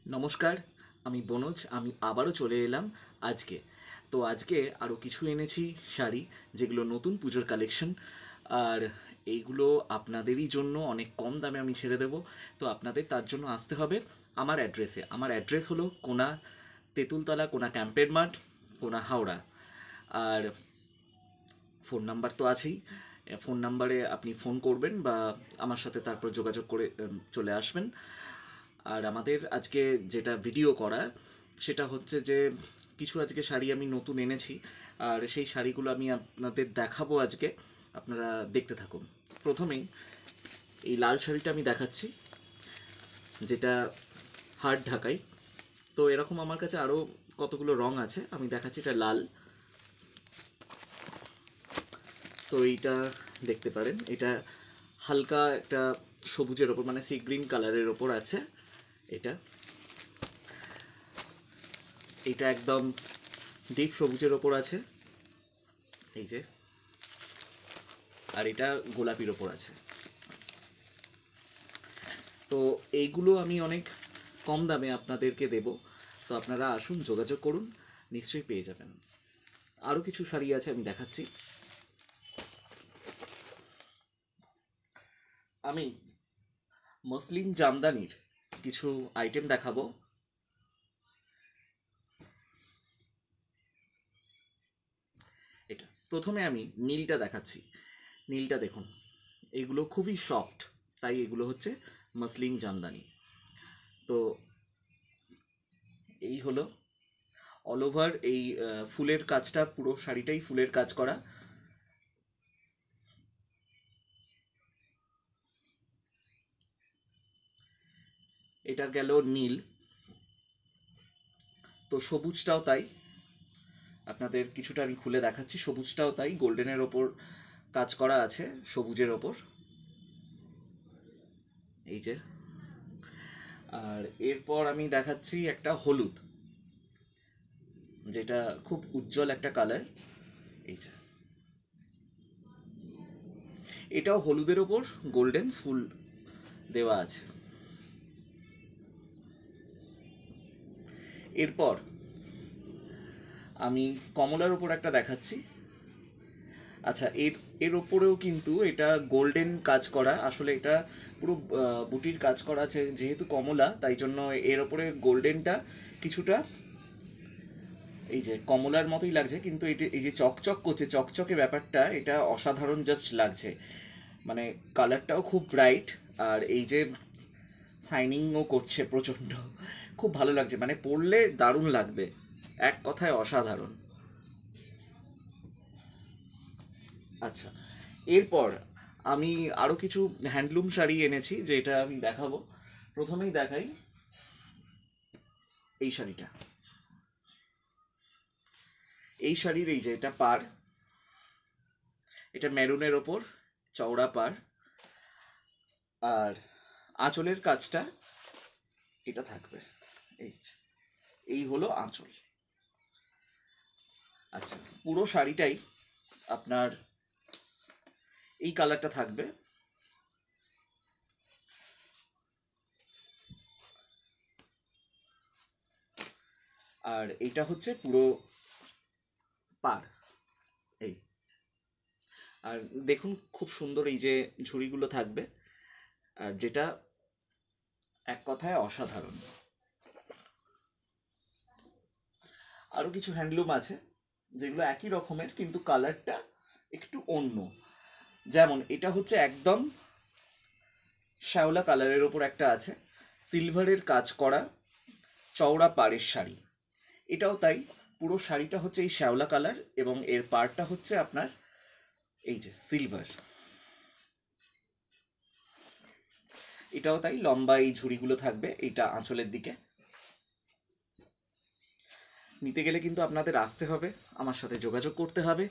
নমস্কার, আমি বনোজ। আমি আবারও চলে এলাম আজকে। তো আজকে আরও কিছু এনেছি শাড়ি, যেগুলো নতুন পুজোর কালেকশন। আর এইগুলো আপনাদেরই জন্য অনেক কম দামে আমি ছেড়ে দেবো। তো আপনাদের তার জন্য আসতে হবে আমার অ্যাড্রেসে। আমার অ্যাড্রেস হলো কোনা, তেঁতুলতলা, কোনা ক্যাম্পের মাঠ, কোনা, হাওড়া। আর ফোন নাম্বার তো আছেই। ফোন নাম্বারে আপনি ফোন করবেন বা আমার সাথে তারপর যোগাযোগ করে চলে আসবেন। আর আমাদের আজকে যেটা ভিডিও করা, সেটা হচ্ছে যে কিছু আজকে শাড়ি আমি নতুন এনেছি, আর সেই শাড়িগুলো আমি আপনাদের দেখাবো আজকে। আপনারা দেখতে থাকুন। প্রথমেই এই লাল শাড়িটা আমি দেখাচ্ছি, যেটা হাড় ঢাকাই। তো এরকম আমার কাছে আরও কতগুলো রং আছে, আমি দেখাচ্ছি। এটা লাল। তো এইটা দেখতে পারেন, এটা হালকা একটা সবুজের ওপর, মানে সি গ্রিন কালারের ওপর আছে। এটা এটা একদম ডিপ সবুজের ওপর আছে, এই যে। আর এটা গোলাপির ওপর আছে। তো এইগুলো আমি অনেক কম দামে আপনাদেরকে দেব। তো আপনারা আসুন, যোগাযোগ করুন, নিশ্চয়ই পেয়ে যাবেন। আরও কিছু শাড়ি আছে, আমি দেখাচ্ছি। আমি মসলিন জামদানির কিছু আইটেম দেখাবো। এটা প্রথমে আমি নীলটা দেখাচ্ছি। নীলটা দেখুন, এগুলো খুবই সফট, তাই এগুলো হচ্ছে মসলিন জামদানি। তো এই হলো অল ওভার এই ফুলের কাজটা, পুরো শাড়িটাই ফুলের কাজ করা। এটা গেল নীল। তো সবুজটাও তাই, আপনাদের কিছুটা আমি খুলে দেখাচ্ছি। সবুজটাও তাই, গোল্ডেনের ওপর কাজ করা আছে, সবুজের ওপর, এই যে। আর এরপর আমি দেখাচ্ছি একটা হলুদ, যেটা খুব উজ্জ্বল একটা কালার, এই যে। এটাও হলুদের ওপর গোল্ডেন ফুল দেওয়া আছে। এরপর আমি কমলার ওপর একটা দেখাচ্ছি। আচ্ছা, এর এর ওপরেও কিন্তু এটা গোল্ডেন কাজ করা, আসলে এটা পুরো বুটির কাজ করা আছে। যেহেতু কমলা, তাই জন্য এর ওপরে গোল্ডেনটা কিছুটা এই যে কমলার মতোই লাগছে, কিন্তু এটা এই যে চকচক করছে, চকচকে ব্যাপারটা, এটা অসাধারণ জাস্ট লাগছে। মানে কালারটাও খুব ব্রাইট, আর এই যে শাইনিংও করছে প্রচণ্ড, খুব ভালো লাগছে। মানে পরলে দারুণ লাগবে, এক কথায় অসাধারণ। আচ্ছা, এরপর আমি আরও কিছু হ্যান্ডলুম শাড়ি এনেছি, যেটা আমি দেখাবো। প্রথমেই দেখাই এই শাড়িটা। এই শাড়ির এই যে এটা পাড়, এটা মেরুনের ওপর চওড়া পাড়, আর আঁচলের কাজটা এটা থাকবে, এই যে। এই হলো আঁচল। আচ্ছা, পুরো শাড়িটাই আপনার এই কালারটা থাকবে। আর এইটা হচ্ছে পুরো পাড়, এই। আর দেখুন, খুব সুন্দর এই যে ঝুড়িগুলো থাকবে, আর যেটা এক কথায় অসাধারণ। আরও কিছু হ্যান্ডলুম আছে, যেগুলো একই রকমের, কিন্তু কালারটা একটু অন্য। যেমন এটা হচ্ছে একদম শ্যাওলা কালারের ওপর একটা আছে, সিলভারের কাজ করা চওড়া পাড়ের শাড়ি। এটাও তাই, পুরো শাড়িটা হচ্ছে এই শ্যাওলা কালার, এবং এর পাড়টা হচ্ছে আপনার এই যে সিলভার। এটাও তাই, লম্বা এই ঝুড়িগুলো থাকবে, এটা আঁচলের দিকে। নিতে গেলে কিন্তু আপনাদের আসতে হবে, আমার সাথে যোগাযোগ করতে হবে।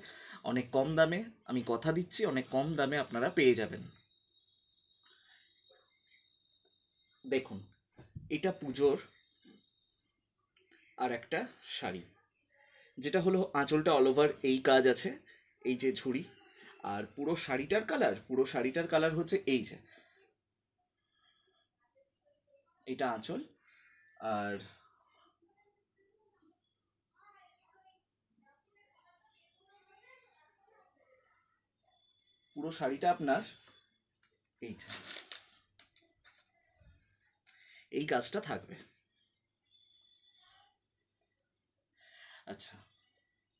অনেক কম দামে, আমি কথা দিচ্ছি, অনেক কম দামে আপনারা পেয়ে যাবেন। দেখুন, এটা পুজোর আর একটা শাড়ি, যেটা হলো আঁচলটা অল ওভার এই কাজ আছে, এই যে ঝুড়ি। আর পুরো শাড়িটার কালার হচ্ছে এই যে, এটা আঁচল। আর পুরো শাড়িটা আপনার এইটা এই কাজটা থাকবে। আচ্ছা,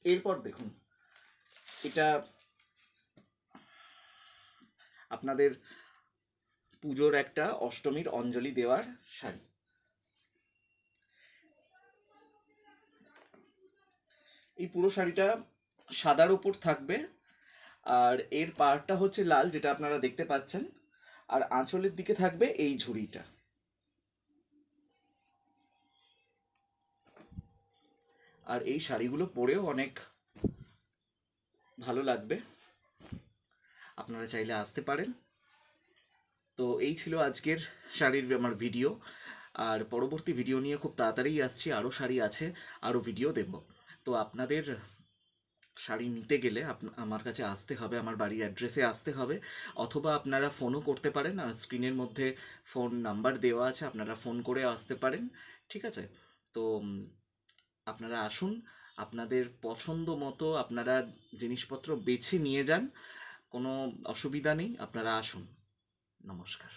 এরপর দেখুন, এটা আপনাদের পুজোর একটা অষ্টমীর অঞ্জলি দেওয়ার শাড়ি। এই পুরো শাড়িটা সাদার উপর থাকবে, আর এর পাড়টা হচ্ছে লাল, যেটা আপনারা দেখতে পাচ্ছেন, আর আঁচলের দিকে থাকবে এই ঝুড়িটা। আর এই শাড়িগুলো পরেও অনেক ভালো লাগবে, আপনারা চাইলে আসতে পারেন। তো এই ছিল আজকের শাড়ির আমার ভিডিও, আর পরবর্তী ভিডিও নিয়ে খুব তাড়াতাড়ি আসছি, আরও শাড়ি আছে, আরও ভিডিও দেব। তো আপনাদের শাড়ি নিতে গেলে আমার কাছে আসতে হবে, আমার বাড়ির অ্যাড্রেসে আসতে হবে, অথবা আপনারা ফোনও করতে পারেন, আর স্ক্রিনের মধ্যে ফোন নাম্বার দেওয়া আছে, আপনারা ফোন করে আসতে পারেন। ঠিক আছে? তো আপনারা আসুন, আপনাদের পছন্দ মতো আপনারা জিনিসপত্র বেছে নিয়ে যান, কোনো অসুবিধা নেই, আপনারা আসুন। নমস্কার।